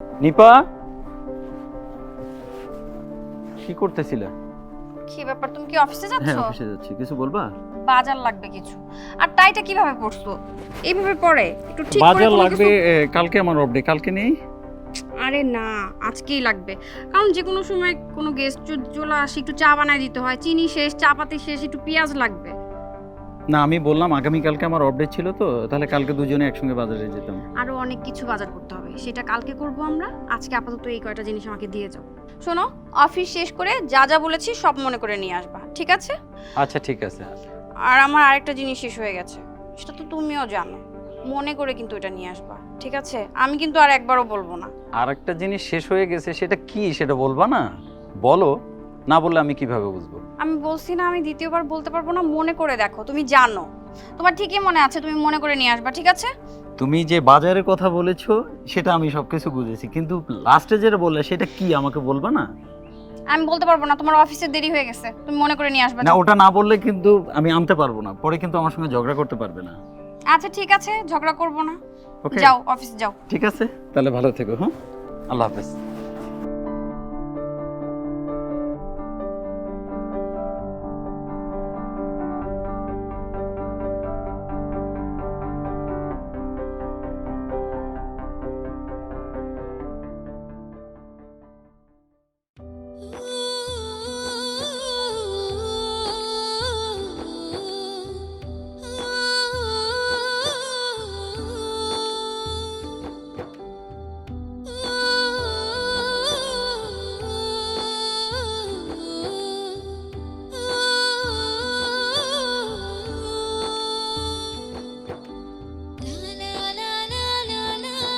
নিপা, কি করতেছিলে? কি ব্যাপার, তুমি কি অফিসে যাচ্ছ? হ্যাঁ, অফিসে যাচ্ছি। কিছু বলবা? বাজার লাগবে কিছু। আর টাইটা কিভাবে পরছো? এইভাবে পরে একটু ঠিক করে বাজার কোনো লাগবে। কিছু। কালকে আমার অফ ডে, কালকে নেই। আরে না, আজকেই লাগবে। কারণ যে কোনো সময় কোনো গেস্ট চলে আসে, একটু চা বানায় দিতে হয়, চিনি শেষ, চাপাতি শেষ, একটু পেঁয়াজ লাগবে। না, আমি বললাম আগামী কালকে আমার অফ ডে ছিল, তো তাহলে কালকে দুজনে একসঙ্গে বাজারে যেতাম। আরো অনেক কিছু বাজার করতে হবে, সেটা কালকে করব আমরা। আজকে আপাতত এই কয়টা জিনিস আমাকে দিয়ে যাও। শোনো, অফিস শেষ করে যা যা বলেছি সব মনে করে নিয়ে আসবা, ঠিক আছে? আচ্ছা, ঠিক আছে। আর আমার আরেকটা জিনিস শেষ হয়ে গেছে, সেটা তো তুমিও জানো। মনে করে কিন্তু এটা নিয়ে আসবা, ঠিক আছে? আমি কিন্তু আর একবারও বলবো না। আর একটা জিনিস শেষ হয়ে গেছে, সেটা কি সেটা বলবা না? বলো, না বললে আমি কিভাবে বুঝবো? আমি বলছি না, আমি দ্বিতীয়বার বলতে পারবো না। মনে করে দেখো, তুমি জানো, তোমার ঠিকই মনে আছে, তুমি মনে করে নিয়ে আসবা, ঠিক আছে? তুমি যে বাজারের কথা বলেছো সেটা আমি সবকিছু বুঝেছি, কিন্তু লাস্টে যেটা বললে সেটা কি আমাকে বলবা না? আমি বলতে পারবো না, তোমার অফিসে দেরি হয়ে গেছে, তুমি মনে করে নিয়ে আসবা। না, ওটা না বললে কিন্তু আমি আনতে পারবো না, পরে কিন্তু আমার সঙ্গে ঝগড়া করতে পারবে না। আচ্ছা ঠিক আছে, ঝগড়া করবো না। ওকে, যাও, অফিসে যাও। ঠিক আছে, তাহলে ভালো থেকো। হ্যাঁ, আল্লাহ হাফেজ।